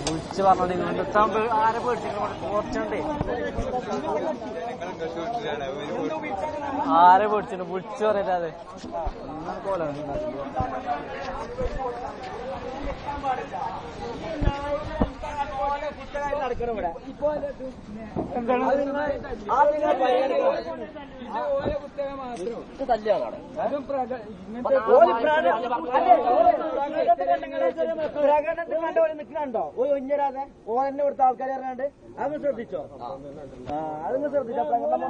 വിളിച്ചു പറഞ്ഞത് ഇങ്ങോട്ട് ആരെ പേടിച്ചിട്ട് കുറച്ചുണ്ടേ ആരെ പേടിച്ചിട്ട് വിളിച്ചു പറയല്ലാതെ പോലെ നടക്കണം ഇവിടെ ഇപ്പൊ എന്താണ് കല്യാണം പ്രകടനത്തിൽ കണ്ട പോലെ നിൽക്കണുണ്ടോ ഓ ഒഞ്ഞരാതെ ഓരെന്നെ കൊടുത്ത ആൾക്കാരെ അറിയാണ്ട് അതൊന്ന് ശ്രദ്ധിച്ചോ അതൊന്ന് ശ്രദ്ധിച്ചോ പ്രകടനം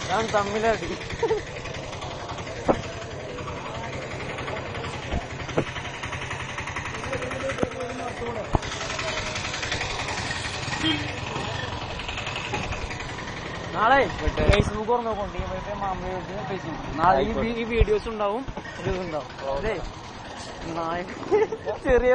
ഞാൻ തമ്മിലടി നാളെ ഫേസ്ബുക്ക് തുറന്നോക്കോണ്ട് മാമയുടെ ഫേസ്ബുക്ക് നാളെ ഈ വീഡിയോസ് ഉണ്ടാവും ഇതുണ്ടാവും അതെ ചെറിയ